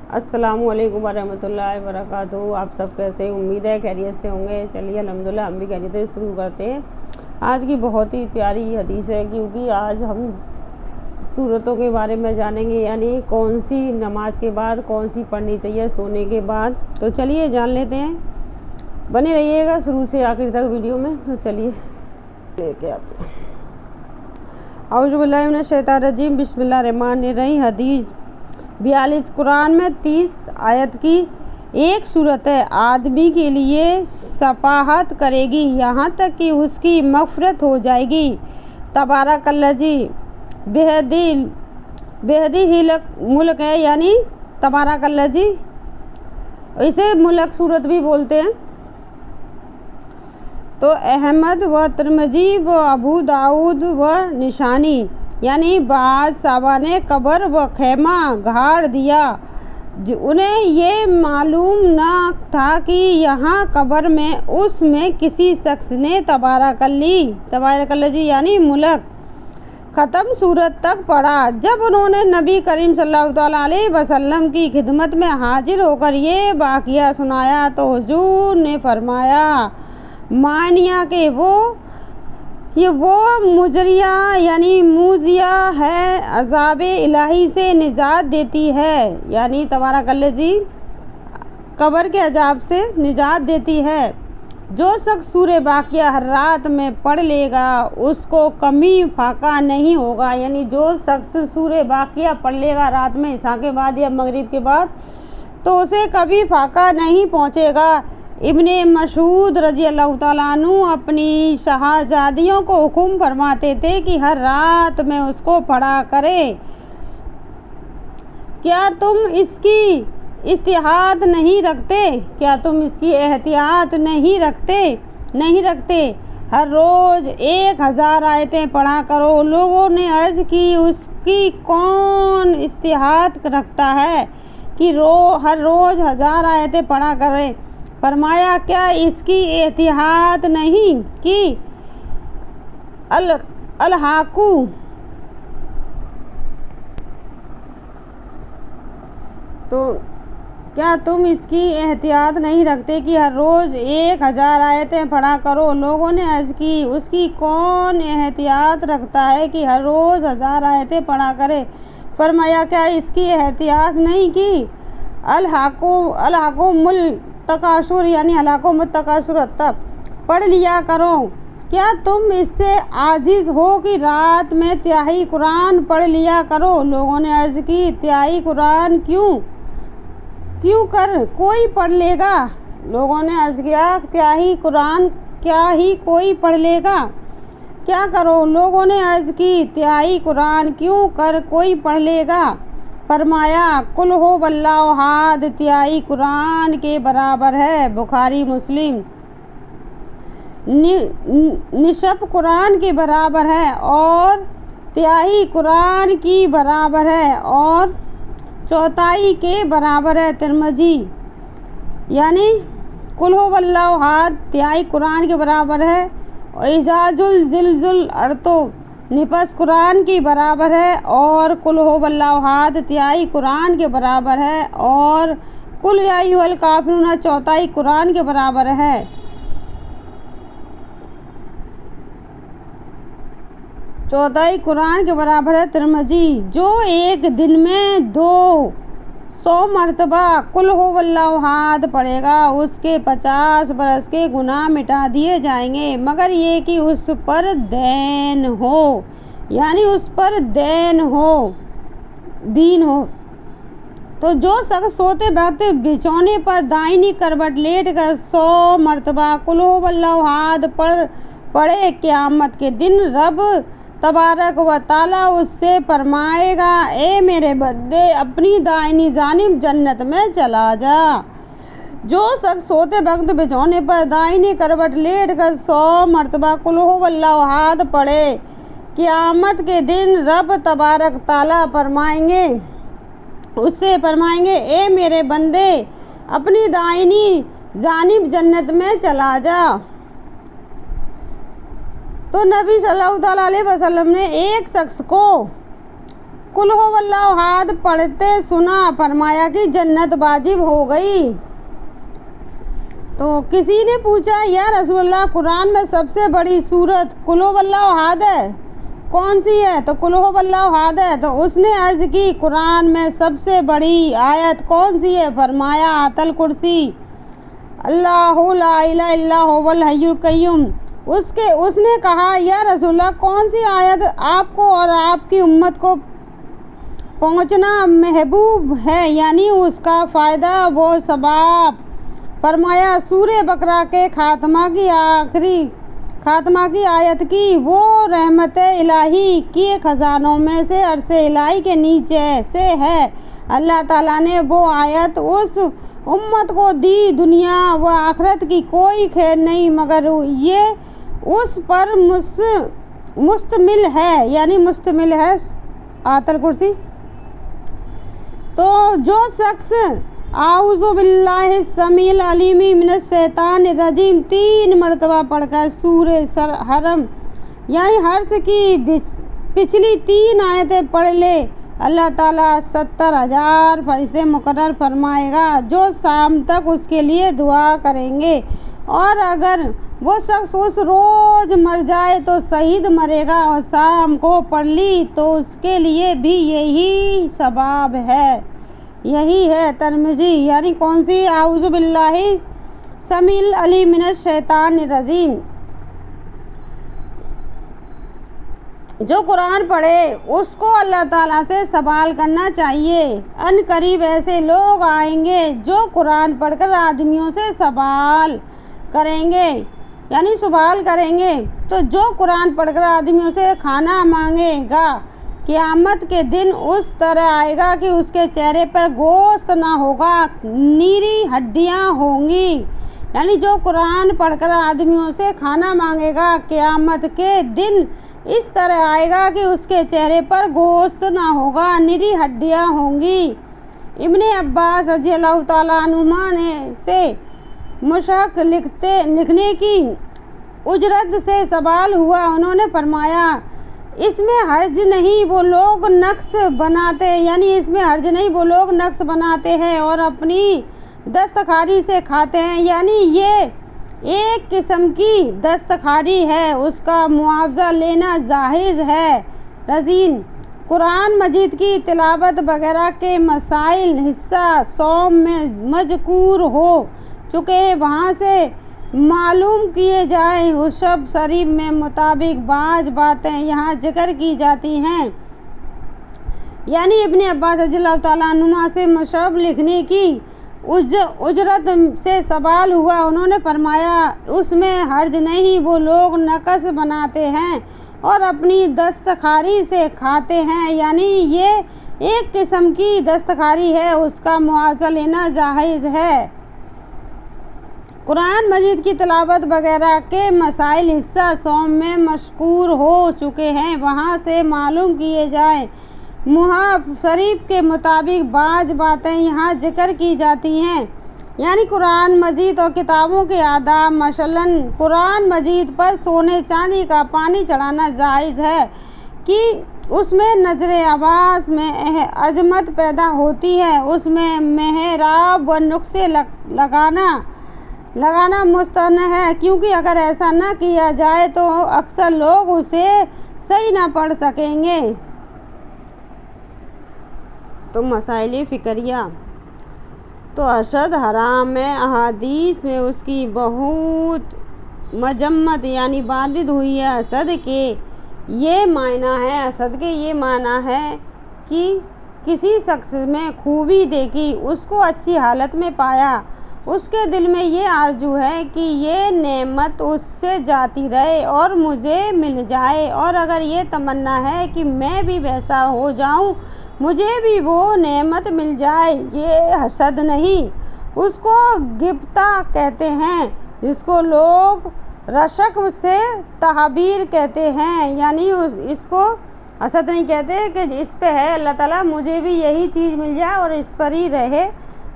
अस्सलाम वालेकुम वरहमतुल्लाहि वबरकातुहू। आप सब कैसे हैं? उम्मीद है खैरियत से होंगे। चलिए अल्हम्दुलिल्लाह हम भी खैरियत से शुरू करते हैं। आज की बहुत ही प्यारी हदीस है, क्योंकि आज हम सूरतों के बारे में जानेंगे, यानी कौन सी नमाज के बाद कौन सी पढ़नी चाहिए सोने के बाद। तो चलिए जान लेते हैं, बने रहिएगा शुरू से आखिर तक वीडियो में। तो चलिए लेके आते हैं। औज़ु बिल्लाहि मिनश शैतानिर रजीम, बिस्मिल्लाहिर्रहमानिर्रहीम। हदीस 42 कुरान में 30 आयत की एक सूरत है, आदमी के लिए सफाहत करेगी यहाँ तक कि उसकी मग़फ़िरत हो जाएगी। तबारकल्लज़ी बेहदी ही मुल्क है, यानी तबारकल्लज़ी, इसे मुल्क सूरत भी बोलते हैं। तो अहमद व तिरमिज़ी व अबू दाऊद व निशानी, यानी बाद साहबा ने कब्र व खैमा गाड़ दिया। उन्हें ये मालूम न था कि यहाँ कब्र में उसमें किसी शख्स ने तबारकल्लज़ी यानी मुल्क ख़त्म सूरत तक पढ़ा। जब उन्होंने नबी करीम सल्लल्लाहु अलैहि वसल्लम की खिदमत में हाजिर होकर ये वाक़िया सुनाया तो हुजूर ने फरमाया, मानिया के वो मुजरिया यानी मूजिया है, अज़ाब इलाही से निजात देती है, यानी तबारकल्लज़ी कब्र के अजाब से निजात देती है। जो शख्स सूरे वाक़िया हर रात में पढ़ लेगा उसको कमी फाका नहीं होगा, यानी जो शख्स सूरे वाक़िया पढ़ लेगा रात में इशा के बाद या मगरिब के बाद, तो उसे कभी फाका नहीं पहुँचेगा। इब्ने मसूद रज़ी अल्लाह तआला अन्हु अपनी शहज़ादियों को हुक्म फरमाते थे कि हर रात में उसको पढ़ा करे। क्या तुम इसकी एहतियात नहीं रखते? हर रोज़ 1000 आयतें पढ़ा करो। लोगों ने अर्ज़ की, उसकी कौन एहतियात रखता है कि हर रोज़ 1000 आयतें पढ़ा करे? फरमाया, क्या इसकी एहतियात नहीं कि अलहाकू तो क्या तुम इसकी एहतियात नहीं रखते कि हर रोज़ 1000 आयतें पढ़ा करो? लोगों ने अर्ज़ की, उसकी कौन एहतियात रखता है कि हर रोज़ 1000 आयतें पढ़ा करे? फरमाया, क्या इसकी एहतियात नहीं कि अलहाकुमुल तकासुर यानी हलाकुम तकासुर तब पढ़ लिया करो। क्या तुम इससे आजिज़ हो कि रात में तिहाई कुरान पढ़ लिया करो? लोगों ने अर्ज़ की, तिहाई कुरान क्यों कर कोई पढ़ लेगा? लोगों ने अर्ज़ किया, तिहाई कुरान क्या ही कोई पढ़ लेगा? क्या करो? लोगों ने अर्ज़ की, तिहाई कुरान क्यों कर कोई पढ़ लेगा? फरमाया, कुल हो वल्लाहु अहद तिहाई कुरान के बराबर है। बुखारी मुस्लिम। निसफ कुरान के बराबर है और तिहाई कुरान की बराबर है और चौथाई के बराबर है। तिरमिज़ी, यानी कुल हो वल्लाहु अहद तिहाई कुरान के बराबर है और इजाजुल जिलजुल अर्तो निपस कुरान की बराबर है और कुल हो वल्लाहु अहद तिहाई कुरान के बराबर है और कुल या अय्युहल काफिरून चौथाई कुरान के बराबर है। चौथाई कुरान के बराबर है। तिरमिज़ी, जो एक दिन में 200 मरतबा कुल हो वल्लाहु अहद पढ़ेगा उसके 50 बरस के गुनाह मिटा दिए जाएंगे, मगर ये कि उस पर दीन हो, यानी उस पर दीन हो। तो जो शख्स सोते वक्त बिछौने पर दाहिनी करवट लेट कर 100 मरतबा कुल हो वल्लाहु अहद पढ़े, क़यामत के दिन रब तबारक व ताला उससे फरमाएगा, ए मेरे बंदे, अपनी दाहिनी जानिब जन्नत में चला जा। जो शख्स सोते वक्त बिछौने पर दाहिनी करवट लेट कर 100 मरतबा कुल हो वल्लाहु अहद पढ़े, क़यामत के दिन रब तबारक ताला उससे फरमाएंगे, ए मेरे बंदे, अपनी दाहिनी जानिब जन्नत में चला जा। तो नबी सल्लल्लाहु अलैहि वसल्लम ने एक शख्स को कुल हो वल्लाहु अहद पढ़ते सुना, फरमाया कि जन्नत वाजिब हो गई। तो किसी ने पूछा, या रसूलल्लाह कुरान में सबसे बड़ी सूरत कुल हो वल्लाहु अहद है, कौन सी है? तो कुल हो वल्लाहु अहद है। तो उसने अर्ज की, कुरान में सबसे बड़ी आयत कौन सी है? फरमाया आयतुल कुर्सी, अल्लाहु ला इलाहा इल्ला हुवल हय्युल कय्यूम। उसने कहा, या रसूलल्लाह कौन सी आयत आपको और आपकी उम्मत को पहुंचना महबूब है, यानी उसका फ़ायदा वो सवाब? फरमाया सूरे बकरा के खात्मा की आयत की, वो रहमत इलाही के ख़जानों में से अर्शे इलाही के नीचे से है। अल्लाह ताला ने वो आयत उस उम्मत को दी, दुनिया व आखिरत की कोई खैर नहीं मगर ये उस पर मुश्तमिल है, यानी मुश्तमिल है आयतुल कुर्सी। तो जो शख्स आऊज़ु बिल्लाहि समील अलीमी मिनश शैतानिर रजीम 3 मरतबा पढ़कर सूरे हरम यानी हर्ष की पिछली 3 आयतें पढ़ ले, अल्लाह ताला 70,000 फरिश्ते मुकर्रर फरमाएगा जो शाम तक उसके लिए दुआ करेंगे। और अगर वो शख्स उस रोज़ मर जाए तो शहीद मरेगा, और शाम को पढ़ ली तो उसके लिए भी यही सवाब है। यही है तिरमिज़ी, यानी कौन सी? आऊज़ु बिल्लाहि समील अलीम मिनश शैतानिर रजीम। जो कुरान पढ़े उसको अल्लाह ताला से सवाल करना चाहिए। अन करीब ऐसे लोग आएंगे जो कुरान पढ़कर आदमियों से सवाल करेंगे, यानी सवाल करेंगे। तो जो कुरान पढ़कर आदमियों से खाना मांगेगा, क़यामत के दिन उस तरह आएगा कि उसके चेहरे पर गोश्त ना होगा, नीरी हड्डियां होंगी। यानी जो कुरान पढ़कर आदमियों से खाना मांगेगा, क़यामत के दिन इस तरह आएगा कि उसके चेहरे पर गोश्त ना होगा, निरी हड्डियां होंगी। इब्ने अब्बास रज़ी अल्लाह तआला अन्हुमा ने से मुशहक लिखने की उजरत से सवाल हुआ। उन्होंने फरमाया, इसमें हर्ज नहीं वो लोग नक्श बनाते, यानी इसमें हर्ज नहीं वो लोग नक्श बनाते हैं और अपनी दस्तकारी से खाते हैं, यानी ये एक किस्म की दस्तकारी है, उसका मुआवजा लेना जायज़ है। रज़ीन, कुरान मजीद की तिलावत वगैरह के मसाइल हिस्सा सौम में मज़कूर हो चुके हैं, वहाँ से मालूम किए जाए। हुशब शरीफ में मुताबिक बाज़ बातें यहाँ जिक्र की जाती हैं। यानी इब्ने अब्बास रज़ियल्लाहु तआला अन्हुमा से मुशहब लिखने की उजरत से सवाल हुआ। उन्होंने फरमाया, उसमें हर्ज नहीं वो लोग नकस बनाते हैं और अपनी दस्तकारी से खाते हैं, यानी ये एक किस्म की दस्तकारी है, उसका मुआवजा लेना जायज़ है। कुरान मजीद की तिलावत वगैरह के मसाइल हिस्सा सौम में मशकूर हो चुके हैं, वहाँ से मालूम किए जाए। मुहाफ शरीफ के मुताबिक बाज़ बातें यहाँ जिक्र की जाती हैं, यानी कुरान मजीद और किताबों के आदाब। मसलन कुरान मजीद पर सोने चांदी का पानी चढ़ाना जायज़ है कि उसमें नजर आवाज़ में अजमत पैदा होती है, उसमें मेहराब व नुक्से लगाना मुस्तहब है, क्योंकि अगर ऐसा न किया जाए तो अक्सर लोग उसे सही ना पढ़ सकेंगे। तो मसाइल फ़िक्रिया, तो असद हराम है, अहादीस में उसकी बहुत मजम्मत यानी वारिद हुई है। असद के ये मायना है कि किसी शख्स में खूबी देखी, उसको अच्छी हालत में पाया, उसके दिल में ये आरजू है कि ये नेमत उससे जाती रहे और मुझे मिल जाए, और अगर ये तमन्ना है कि मैं भी वैसा हो जाऊं, मुझे भी वो नेमत मिल जाए, ये हसद नहीं, उसको गिब्ता कहते हैं, जिसको लोग रशक से तहबीर कहते हैं। यानी इसको हसद नहीं कहते कि इस पे है अल्लाह ताला मुझे भी यही चीज़ मिल जाए और इस पर ही रहे,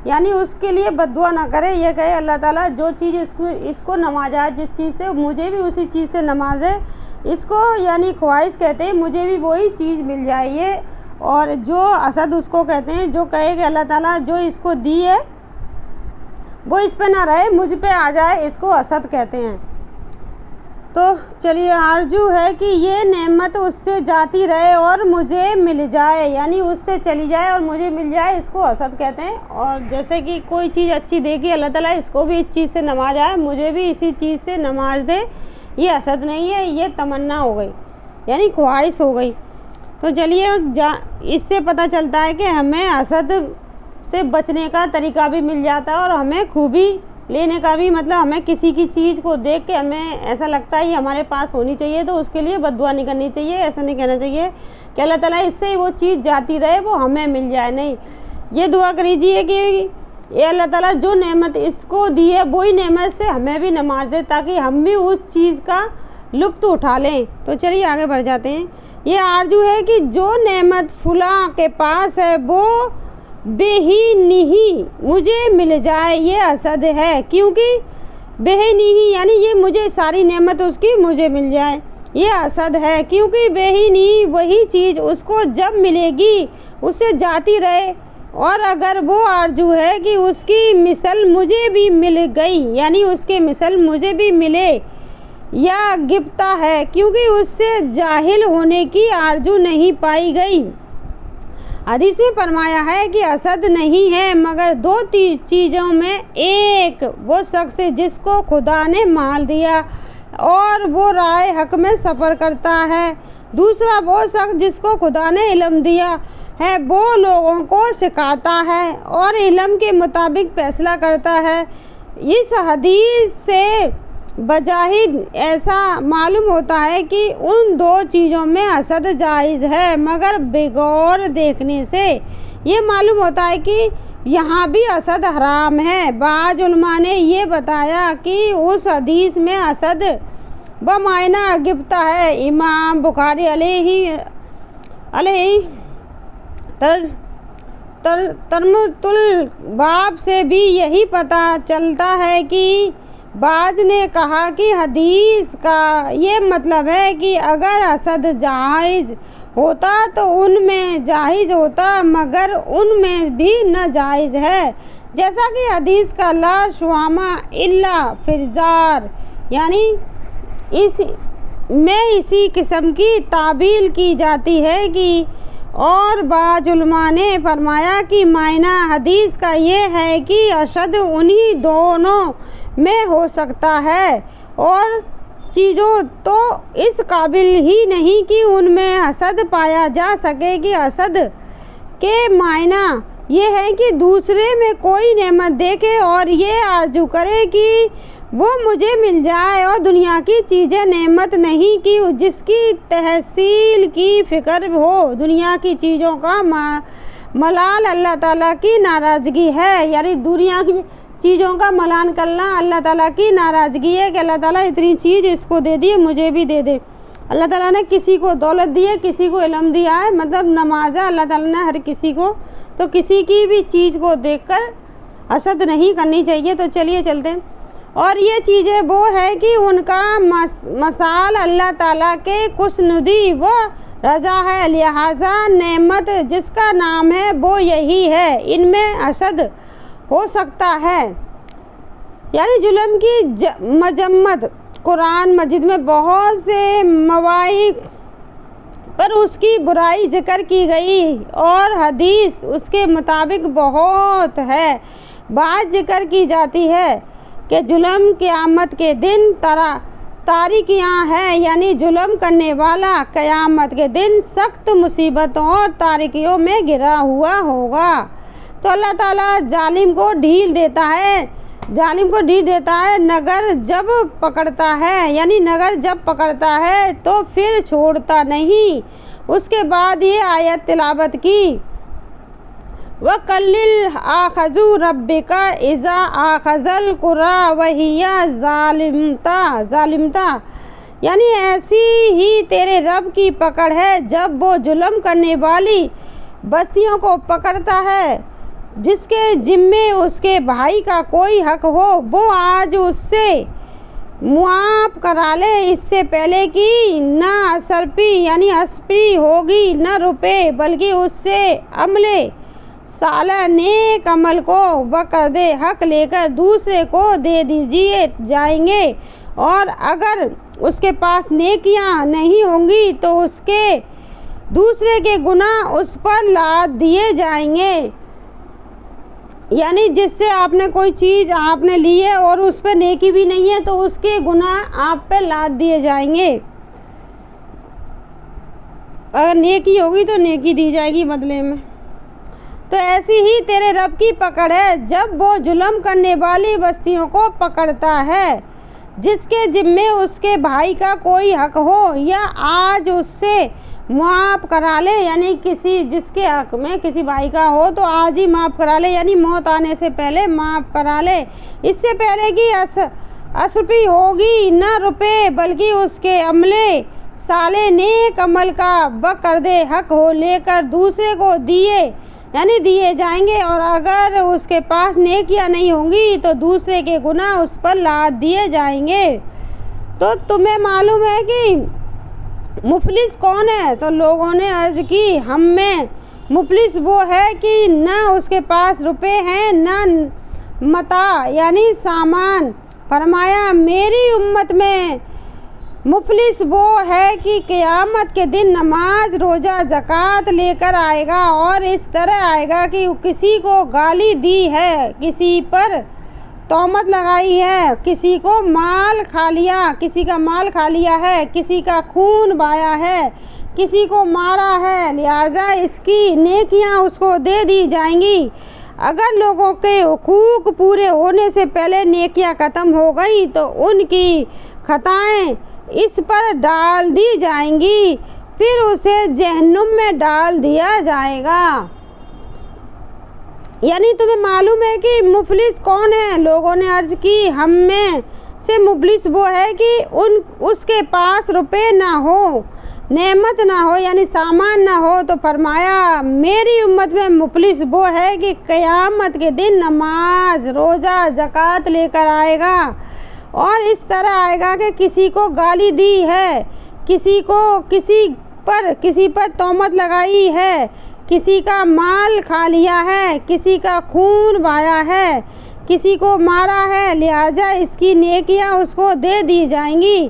यानी उसके लिए बद्दुआ ना करे, ये कहे अल्लाह ताला जो चीज़ इसको नवाजा, जिस चीज़ से मुझे भी उसी चीज़ से नवाजे, इसको यानी ख्वाहिश कहते हैं, मुझे भी वही चीज़ मिल जाए। ये اور جو اسد اس کو کہتے ہیں جو کہے کہ اللہ تعالیٰ جو اس کو دی ہے وہ اس پہ نہ رہے مجھ پہ آ جائے، اس کو اسد کہتے ہیں۔ تو چلیے آرزو ہے کہ یہ نعمت اس سے جاتی رہے اور مجھے مل جائے، یعنی اس سے چلی جائے اور مجھے مل جائے، اس کو اسد کہتے ہیں۔ اور جیسے کہ کوئی چیز اچھی دیکھی اللہ تعالیٰ اس کو بھی اس چیز سے نوازائے، مجھے بھی اسی چیز سے نواز دے، یہ اسد نہیں ہے، یہ تمنا ہو گئی، یعنی خواہش ہو گئی۔ تو چلیے اس سے پتہ چلتا ہے کہ ہمیں اسد سے بچنے کا طریقہ بھی مل جاتا ہے، اور ہمیں خوبی لینے کا بھی، مطلب ہمیں کسی کی چیز کو دیکھ کے ہمیں ایسا لگتا ہے یہ ہمارے پاس ہونی چاہیے تو اس کے لیے بد دعا نہیں کرنی چاہیے، ایسا نہیں کہنا چاہیے کہ اللہ تعالیٰ اس سے وہ چیز جاتی رہے وہ ہمیں مل جائے، نہیں، یہ دعا کریجیے کہ یہ اللہ تعالیٰ جو نعمت اس کو دی ہے وہی نعمت سے ہمیں بھی نواز دے تاکہ ہم بھی اس چیز کا لطف اٹھا لیں۔ تو چلیے آگے بڑھ جاتے ہیں۔ یہ آرزو ہے کہ جو نعمت فلاں کے پاس ہے وہ بے ہی نہیں مجھے مل جائے، یہ اسد ہے، کیونکہ بے ہی نہیں یعنی یہ مجھے ساری نعمت اس کی مجھے مل جائے، یہ اسد ہے، کیونکہ بے ہی نہیں وہی چیز اس کو جب ملے گی اس سے جاتی رہے، اور اگر وہ آرزو ہے کہ اس کی مثل مجھے بھی مل گئی، یعنی اس کے مثل مجھے بھی ملے، یا گپتا ہے کیونکہ اس سے جاہل ہونے کی آرزو نہیں پائی گئی۔ حدیث میں فرمایا ہے کہ اسد نہیں ہے مگر دو چیزوں میں، ایک وہ شخص جس کو خدا نے مال دیا اور وہ راہ حق میں سفر کرتا ہے، دوسرا وہ شخص جس کو خدا نے علم دیا ہے، وہ لوگوں کو سکھاتا ہے اور علم کے مطابق فیصلہ کرتا ہے۔ اس حدیث سے بظاہر ایسا معلوم ہوتا ہے کہ ان دو چیزوں میں اسد جائز ہے، مگر بغور دیکھنے سے یہ معلوم ہوتا ہے کہ یہاں بھی اسد حرام ہے۔ بعض علماء نے یہ بتایا کہ اس حدیث میں اسد بمعنی گپتا ہے۔ امام بخاری علیہ ترمذ الباب سے بھی یہی پتہ چلتا ہے کہ بعض نے کہا کہ حدیث کا یہ مطلب ہے کہ اگر اسد جائز ہوتا تو ان میں جائز ہوتا، مگر ان میں بھی ناجائز ہے، جیسا کہ حدیث کا لا شوامہ الا فرزار، یعنی اس میں اسی قسم کی تعبیر کی جاتی ہے کہ، اور بعض علماء نے فرمایا کہ معنی حدیث کا یہ ہے کہ اسد انہی دونوں میں ہو سکتا ہے، اور چیزوں تو اس قابل ہی نہیں کہ ان میں اسد پایا جا سکے کہ اسد کے معنی یہ ہے کہ دوسرے میں کوئی نعمت دیکھے اور یہ آرزو کرے کہ وہ مجھے مل جائے، اور دنیا کی چیزیں نعمت نہیں کہ جس کی تحصیل کی فکر ہو۔ دنیا کی چیزوں کا ملال اللہ تعالیٰ کی ناراضگی ہے، یعنی دنیا کی چیزوں کا ملان کرنا اللہ تعالیٰ کی ناراضگی ہے کہ اللہ تعالیٰ اتنی چیز اس کو دے دی مجھے بھی دے دے۔ اللہ تعالیٰ نے کسی کو دولت دی ہے، کسی کو علم دیا ہے، مطلب نمازا اللہ تعالیٰ نے ہر کسی کو، تو کسی کی بھی چیز کو دیکھ کر حسد نہیں کرنی چاہیے۔ تو چلیے چلتے ہیں۔ اور یہ چیزیں وہ ہے کہ ان کا مثال اللہ تعالیٰ کے خوشنودی و رضا ہے، لہٰذا نعمت جس کا نام ہے وہ یہی ہے، ان میں حسد ہو سکتا ہے، یعنی ظلم کی مذمت قرآن مجید میں بہت سے مواقع پر اس کی برائی ذکر کی گئی، اور حدیث اس کے مطابق بہت ہے۔ بات ذکر کی جاتی ہے کہ ظلم قیامت کے دن تاریکیاں ہے، یعنی ظلم کرنے والا قیامت کے دن سخت مصیبتوں اور تاریکیوں میں گھرا ہوا ہوگا۔ تو اللہ تعالیٰ ظالم کو ڈھیل دیتا ہے نگر جب پکڑتا ہے، یعنی نگر جب پکڑتا ہے تو پھر چھوڑتا نہیں۔ اس کے بعد یہ آیت تلاوت کی، وَقَلِّلْ آخَذُ رَبِّكَ إِذَا آخَذَ الْقُرَىٰ وَهِيَ ظَالِمَةٌ، یعنی ایسی ہی تیرے رب کی پکڑ ہے جب وہ ظلم کرنے والی بستیوں کو پکڑتا ہے، جس کے ذمے اس کے بھائی کا کوئی حق ہو، وہ آج اس سے معاف کرا لے اس سے پہلے کہ نہ اسرپی یعنی اسپری ہوگی نہ روپے، بلکہ اس سے عملے سالہ نیک عمل کو بقدر حق لے کر دوسرے کو دے دیے جائیں گے، اور اگر اس کے پاس نیکیاں نہیں ہوں گی تو اس کے دوسرے کے گناہ اس پر لاد دیے جائیں گے۔ یعنی جس سے آپ نے کوئی چیز آپ نے لی ہے اور اس پہ نیکی بھی نہیں ہے تو اس کے گناہ آپ پہ لاد دیے جائیں گے، اگر نیکی ہوگی تو نیکی دی جائے گی بدلے میں۔ تو ایسی ہی تیرے رب کی پکڑ ہے جب وہ ظلم کرنے والی بستیوں کو پکڑتا ہے، جس کے ذمے اس کے بھائی کا کوئی حق ہو، یا آج اس سے معاف کرا لے، یعنی جس کے حق میں کسی بھائی کا ہو تو آج ہی معاف کرا لے، یعنی موت آنے سے پہلے معاف کرا لے، اس سے پہلے کہ اسرپی ہوگی نہ روپے، بلکہ اس کے عملے سالے نیک عمل کا بقدر حق ہو لے کر دوسرے کو دیے جائیں گے، اور اگر اس کے پاس نیکیاں نہیں ہوں گی تو دوسرے کے گناہ اس پر لاد دیے جائیں گے۔ تو تمہیں معلوم ہے کہ مفلس کون ہے؟ تو لوگوں نے عرض کی، ہم میں مفلس وہ ہے کہ نہ اس کے پاس روپے ہیں نہ متاع یعنی سامان۔ فرمایا میری امت میں مفلس وہ ہے کہ قیامت کے دن نماز روزہ زکوٰۃ لے کر آئے گا، اور اس طرح آئے گا کہ کسی کو گالی دی ہے، کسی پر تہمت لگائی ہے، کسی کا مال کھا لیا ہے، کسی کا خون بہایا ہے، کسی کو مارا ہے، لہٰذا اس کی نیکیاں اس کو دے دی جائیں گی۔ اگر لوگوں کے حقوق پورے ہونے سے پہلے نیکیاں ختم ہو گئی تو ان کی خطائیں اس پر ڈال دی جائیں گی، پھر اسے جہنم میں ڈال دیا جائے گا۔ یعنی تمہیں معلوم ہے کہ مفلس کون ہے؟ لوگوں نے عرض کی، ہم میں سے مفلس وہ ہے کہ اس کے پاس روپے نہ ہو، نعمت نہ ہو یعنی سامان نہ ہو۔ تو فرمایا میری امت میں مفلس وہ ہے کہ قیامت کے دن نماز روزہ زکوٰۃ لے کر آئے گا، اور اس طرح آئے گا کہ کسی کو گالی دی ہے، کسی پر تہمت لگائی ہے، کسی کا مال کھا لیا ہے، کسی کا خون بہایا ہے، کسی کو مارا ہے، لہٰذا اس کی نیکیاں اس کو دے دی جائیں گی۔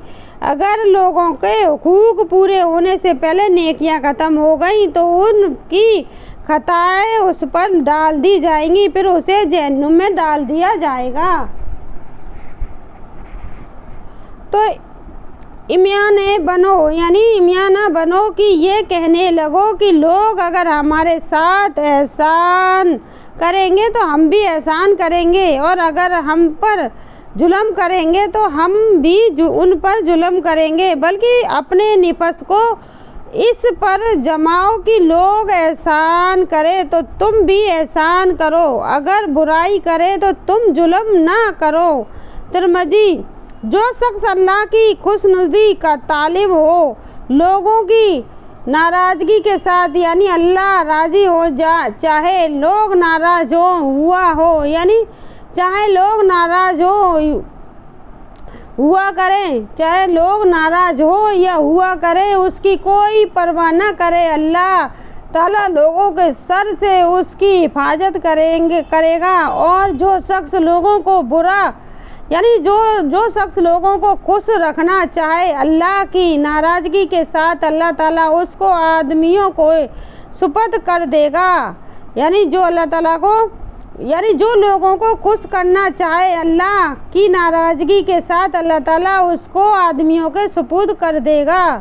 اگر لوگوں کے حقوق پورے ہونے سے پہلے نیکیاں ختم ہو گئیں تو ان کی خطائیں اس پر ڈال دی جائیں گی، پھر اسے جہنم میں ڈال دیا جائے گا۔ تو عمیاں نہ بنو کہ یہ کہنے لگو کہ لوگ اگر ہمارے ساتھ احسان کریں گے تو ہم بھی احسان کریں گے، اور اگر ہم پر ظلم کریں گے تو ہم بھی ان پر ظلم کریں گے، بلکہ اپنے نفس کو اس پر جماؤ کہ لوگ احسان کرے تو تم بھی احسان کرو، اگر برائی کرے تو تم ظلم نہ کرو۔ ترمذی۔ جو شخص اللہ کی خوشنودی کا طالب ہو، لوگوں کی ناراضگی کے ساتھ یعنی اللہ راضی ہو چاہے لوگ ناراض یعنی چاہے لوگ ناراض ہو یا ہوا کرے، اس کی کوئی پرواہ نہ کرے، اللہ تعالیٰ لوگوں کے سر سے اس کی حفاظت کرے گا۔ اور جو شخص لوگوں کو جو شخص لوگوں کو خوش رکھنا چاہے، اللہ کی ناراضگی کے ساتھ اللہ تعالیٰ اس کو آدمیوں کو سپرد کر دے گا۔ یعنی جو لوگوں کو خوش کرنا چاہے اللہ کی ناراضگی کے ساتھ اللہ تعالیٰ اس کو آدمیوں کے سپرد کر دے گا۔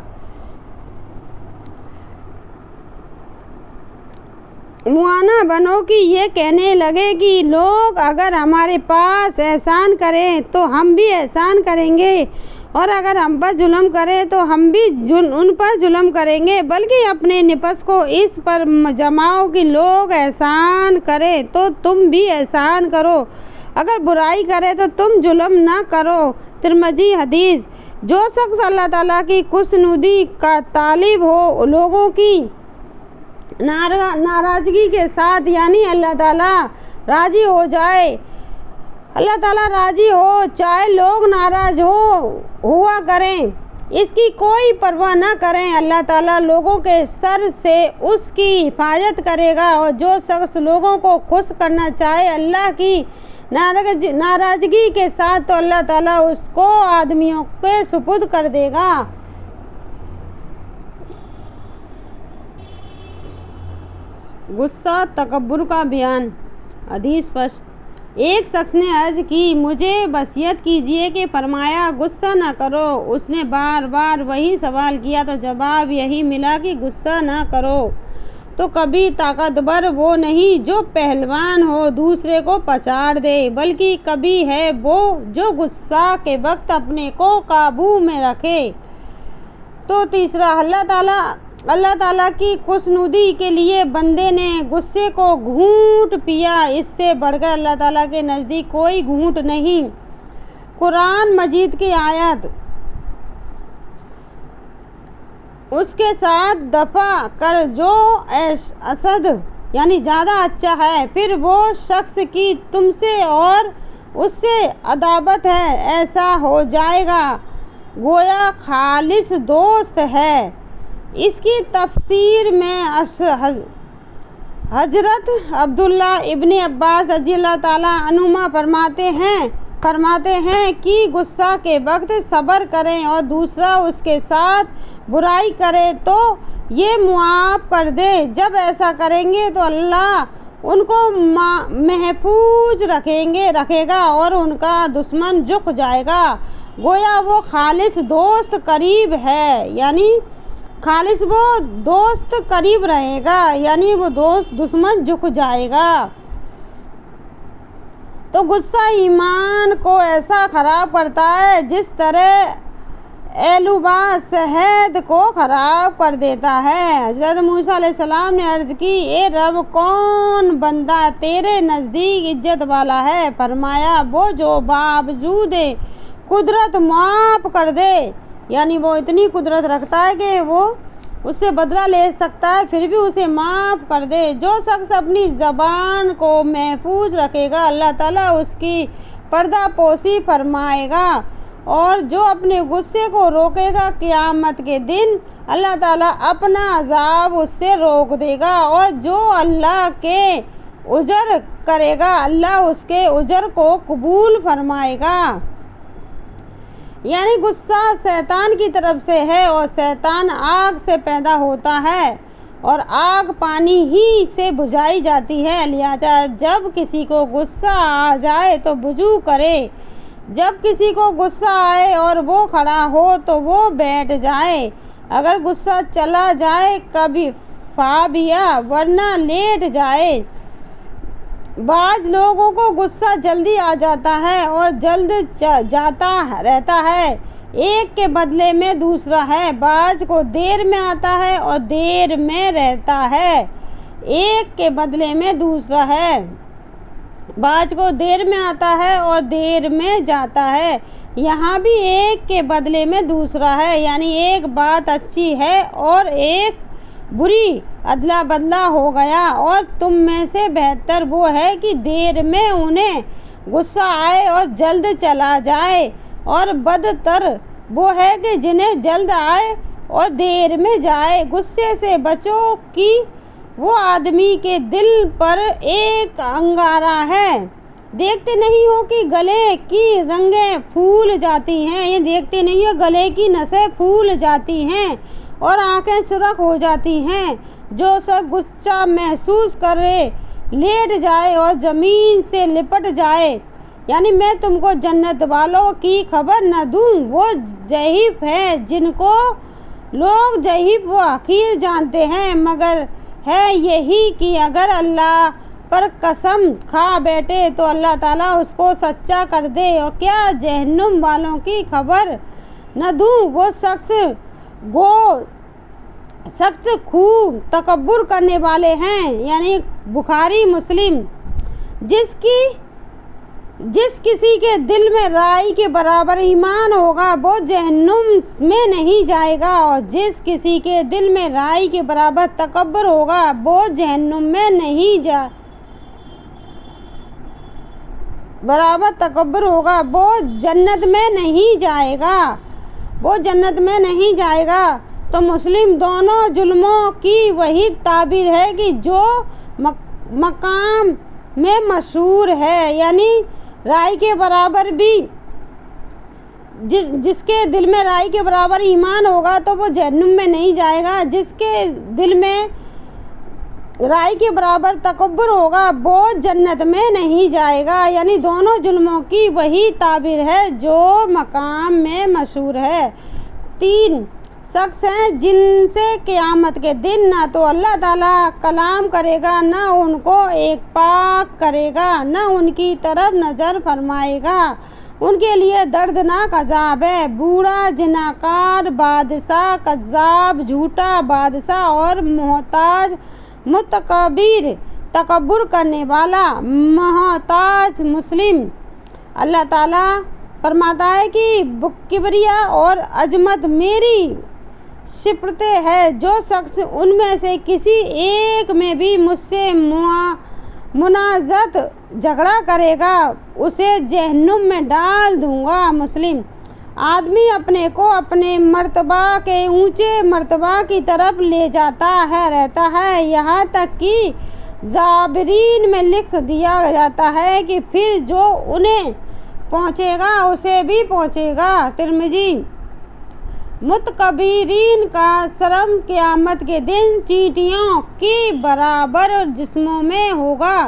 موانا بنو کہ یہ کہنے لگے کہ لوگ اگر ہمارے پاس احسان کریں تو ہم بھی احسان کریں گے، اور اگر ہم پر ظلم کریں تو ہم بھی ان پر ظلم کریں گے، بلکہ اپنے نفس کو اس پر جماؤ کہ لوگ احسان کریں تو تم بھی احسان کرو، اگر برائی کرے تو تم ظلم نہ کرو۔ ترمذی حدیث۔ جو شخص اللہ تعالیٰ کی خوشنودی کا طالب ہو، لوگوں کی ناراضگی کے ساتھ یعنی اللہ تعالیٰ راضی ہو جائے अल्लाह ताला राजी हो चाहे लोग नाराज हुआ करें, इसकी कोई परवाह ना करें। अल्लाह ताला लोगों के शर से उसकी हिफाजत करेगा और जो शख्स लोगों को खुश करना चाहे अल्लाह की नाराज़गी के साथ, तो अल्लाह ताला उसको आदमियों के सुपुर्द कर देगा। गुस्सा तकब्बुर का बयान। हदीस स्पष्ट। एक शख्स ने अर्ज की, मुझे वसीयत कीजिए कि फरमाया गुस्सा न करो। उसने बार बार वही सवाल किया तो जवाब यही मिला कि गुस्सा न करो। तो कभी ताकतवर वो नहीं जो पहलवान हो दूसरे को पछाड़ दे, बल्कि कभी है वो जो गुस्सा के वक्त अपने को काबू में रखे। तो तीसरा, अल्लाह ताला की खुशनुदी के लिए बंदे ने गुस्से को घूंट पिया, इससे बढ़कर अल्लाह ताला के नज़दीक कोई घूंट नहीं। कुरान मजीद की आयत उसके साथ दफा कर जो असद यानी ज़्यादा अच्छा है, फिर वो शख्स की तुमसे और उससे अदावत है, ऐसा हो जाएगा गोया खालिस दोस्त है। इसकी तफसीर में हजरत अब्दुल्ला इब्न अब्बास रज़ी अल्लाह ताला अनुमा फरमाते हैं कि गुस्सा के वक्त सब्र करें और दूसरा उसके साथ बुराई करे तो ये मुआफ़ कर दे। जब ऐसा करेंगे तो अल्लाह उनको महफूज रखेगा और उनका दुश्मन झुक जाएगा। गोया वो खालिस दोस्त करीब है, यानी खालिस वो दोस्त करीब रहेगा, यानी वो दोस्त दुश्मन झुक जाएगा। तो गुस्सा ईमान को ऐसा ख़राब करता है जिस तरह एलुबा शहद को ख़राब कर देता है। हज़रत मूसा अलैहिस्सलाम ने अर्ज़ की, ए रब, कौन बंदा तेरे नज़दीक इज्जत वाला है? फरमाया, वो जो बावजूद कुदरत माफ़ कर दे, यानी वो इतनी कुदरत रखता है कि वो उससे बदला ले सकता है फिर भी उसे माफ़ कर दे। जो शख्स अपनी ज़बान को महफूज रखेगा अल्लाह ताला उसकी पर्दा पोशी फरमाएगा, और जो अपने गुस्से को रोकेगा क़यामत के दिन अल्लाह ताला अपना अज़ाब उससे रोक देगा, और जो अल्लाह के उजर करेगा अल्लाह उसके उजर को कबूल फरमाएगा। यानी गुस्सा शैतान की तरफ से है और शैतान आग से पैदा होता है और आग पानी ही से बुझाई जाती है। लिहाजा जब किसी को गुस्सा आ जाए तो वुज़ू करे, जब किसी को गुस्सा आए और वो खड़ा हो तो वो बैठ जाए, अगर गुस्सा चला जाए कभी फाबिया वरना लेट जाए। बाज़ लोगों को गुस्सा जल्दी आ जाता है और जल्द जाता रहता है, एक के बदले में दूसरा है। बाज़ को देर में आता है और देर में रहता है, एक के बदले में दूसरा है। बाज़ को देर में आता है और देर में जाता है, यहाँ भी एक के बदले में दूसरा है, यानी एक बात अच्छी है और एक बुरी, अदला बदला हो गया। और तुम में से बेहतर वो है कि देर में उन्हें गुस्सा आए और जल्द चला जाए, और बदतर वो है कि जिन्हें जल्द आए और देर में जाए। गुस्से से बचो कि वो आदमी के दिल पर एक अंगारा है। देखते नहीं हो कि गले की रंगें फूल जाती हैं, ये देखते नहीं हो गले की नसें फूल जाती हैं और आंखें सुर्ख हो जाती हैं। जो सब गुस्सा महसूस करे लेट जाए और ज़मीन से लिपट जाए, यानी मैं तुमको जन्नत वालों की खबर न दूँ? वो ज़हीफ़ है जिनको लोग ज़हीफ़ व हक़ीर जानते हैं, मगर है यही कि अगर अल्लाह पर कसम खा बैठे तो अल्लाह ताला उसको सच्चा कर दे। और क्या जहन्नुम वालों की खबर न दूँ? वो शख्स वो सख्त खूब तकब्बुर करने वाले हैं, यानी बुखारी मुस्लिम, जिस किसी के दिल में राई के बराबर ईमान होगा वो जहन्नुम में नहीं जाएगा, और जिस किसी के दिल में राई के बराबर तकब्बुर होगा वो जहन्नुम में नहीं برابر تکبر ہوگا وہ جنت میں نہیں جائے گا تو مسلم دونوں ظلموں کی وہی تعبیر ہے کہ جو مقام میں مشہور ہے، یعنی رائی کے برابر بھی جس کے دل میں رائی کے برابر ایمان ہوگا تو وہ جہنم میں نہیں جائے گا، جس کے دل میں رائی کے برابر تکبر ہوگا وہ جنت میں نہیں جائے گا، یعنی دونوں ظلموں کی وہی تعبیر ہے جو مقام میں مشہور ہے۔ 3 شخص ہیں جن سے قیامت کے دن نہ تو اللہ تعالیٰ کلام کرے گا، نہ ان کو ایک پاک کرے گا، نہ ان کی طرف نظر فرمائے گا، ان کے لیے دردناک عذاب ہے۔ بوڑھا، زناکار، بادشاہ، کذاب، جھوٹا بادشاہ اور محتاج، متکبر، تکبر کرنے والا، محتاج۔ مسلم۔ اللہ تعالیٰ فرماتا ہے کہ کبریا اور عظمت میری صفتیں ہے، جو شخص ان میں سے کسی ایک میں بھی مجھ سے منازعت جھگڑا کرے گا اسے جہنم میں ڈال دوں گا۔ مسلم۔ آدمی اپنے کو اپنے مرتبہ کے اونچے مرتبہ کی طرف لے جاتا رہتا ہے، یہاں تک کہ زابرین میں لکھ دیا جاتا ہے کہ پھر جو انہیں پہنچے گا اسے بھی پہنچے گا۔ ترمذی۔ متکبرین کا شرم قیامت کے دن چیونٹیوں کے برابر جسموں میں ہوگا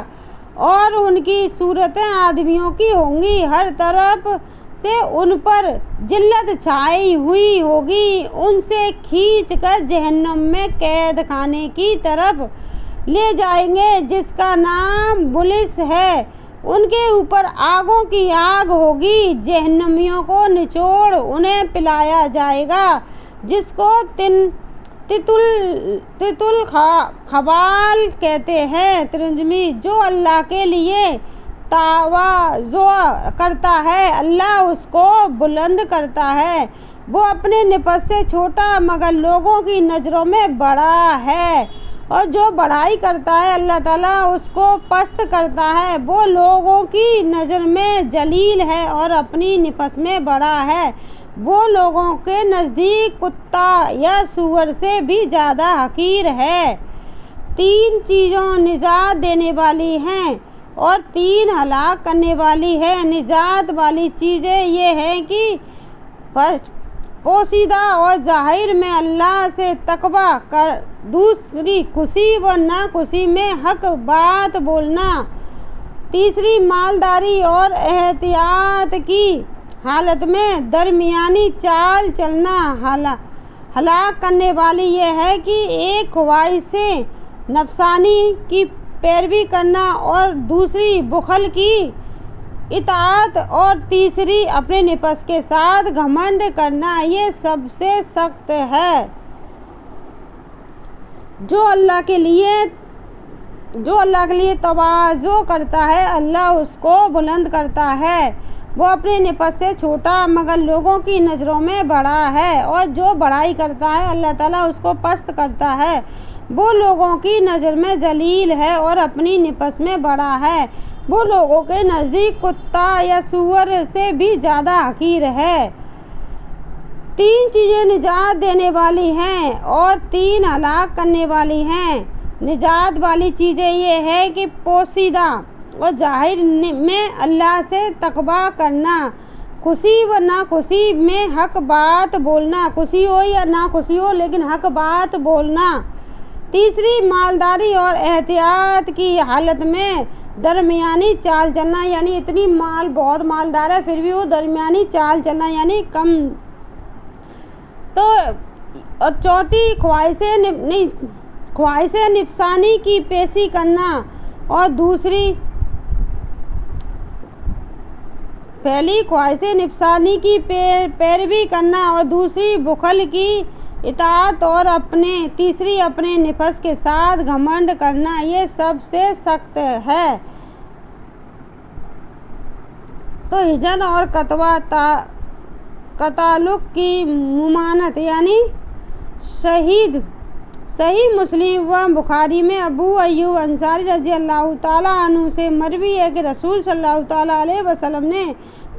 اور ان کی صورتیں آدمیوں کی ہوں گی، ہر طرف سے ان پر ذلت چھائی ہوئی ہوگی، ان سے کھینچ کر جہنم میں قید خانے کی طرف لے جائیں گے جس کا نام بلس ہے، ان کے اوپر آگوں کی آگ ہوگی، جہنمیوں کو نچوڑ انہیں پلایا جائے گا جس کو تیتل خبال کہتے ہیں۔ ترجمہ۔ جو اللہ کے لیے تواضع کرتا ہے اللہ اس کو بلند کرتا ہے، وہ اپنے نفس سے چھوٹا مگر لوگوں کی نظروں میں بڑا ہے، اور جو بڑائی کرتا ہے اللہ تعالیٰ اس کو پست کرتا ہے، وہ لوگوں کی نظر میں ذلیل ہے اور اپنی نفس میں بڑا ہے، وہ لوگوں کے نزدیک کتا یا سور سے بھی زیادہ حقیر ہے۔ 3 چیزیں نجات دینے والی ہیں اور 3 ہلاک کرنے والی ہیں۔ نجات والی چیزیں یہ ہیں کہ پوشیدہ اور ظاہر میں اللہ سے تقویٰ، دوسری خوشی و ناخوشی میں حق بات بولنا، تیسری مالداری اور احتیاط کی حالت میں درمیانی چال چلنا۔ ہلاک کرنے والی یہ ہے کہ ایک خواہش نفسانی کی پیروی کرنا اور دوسری بخل کی اطاعت اور تیسری اپنے نفس کے ساتھ گھمنڈ کرنا، یہ سب سے سخت ہے۔ جو اللہ کے لیے تواضع کرتا ہے اللہ اس کو بلند کرتا ہے، وہ اپنے نفس سے چھوٹا مگر لوگوں کی نظروں میں بڑا ہے، اور جو بڑائی کرتا ہے اللہ تعالیٰ اس کو پست کرتا ہے، وہ لوگوں کی نظر میں ذلیل ہے اور اپنی نفس میں بڑا ہے، وہ لوگوں کے نزدیک کتا یا سور سے بھی زیادہ حقیر ہے۔ 3 چیزیں نجات دینے والی ہیں اور 3 ہلاک کرنے والی ہیں۔ نجات والی چیزیں یہ ہے کہ پوشیدہ اور ظاہر میں اللہ سے تقویٰ کرنا، خوشی و ناخوشی میں حق بات بولنا، خوشی ہو یا ناخوشی ہو لیکن حق بات بولنا، تیسری مالداری اور احتیاط کی حالت میں درمیانی چال چلنا، یعنی اتنی بہت مالدار ہے پھر بھی وہ درمیانی چال چلنا یعنی کم، تو اور چوتھی خواہش نفسانی کی پیشی کرنا، اور دوسری پہلی خواہش نفسانی کی پیروی کرنا اور دوسری بخل کی اطاعت اور تیسری اپنے نفس کے ساتھ گھمنڈ کرنا، یہ سب سے سخت ہے۔ تو ہجن اور تعلق کی ممانعت یعنی صحیح مسلم و بخاری میں ابو ایوب انصاری رضی اللہ تعالیٰ عنہ سے مروی ہے کہ رسول صلی اللہ تعالیٰ علیہ وسلم نے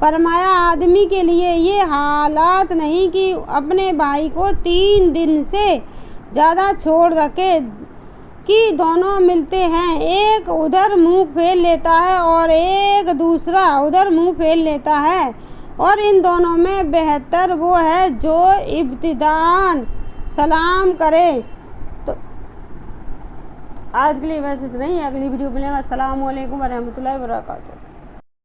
فرمایا آدمی کے لیے یہ حالات نہیں کہ اپنے بھائی کو 3 دن سے زیادہ چھوڑ رکھے کہ دونوں ملتے ہیں، ایک ادھر منہ پھیر لیتا ہے اور ایک دوسرا ادھر منہ پھیر لیتا ہے، اور ان دونوں میں بہتر وہ ہے جو ابتداءً سلام کرے۔ تو آج کے لیے بس اتنا ہی، اگلی ویڈیو ملے گا۔ السلام علیکم ورحمۃ اللہ وبرکاتہ۔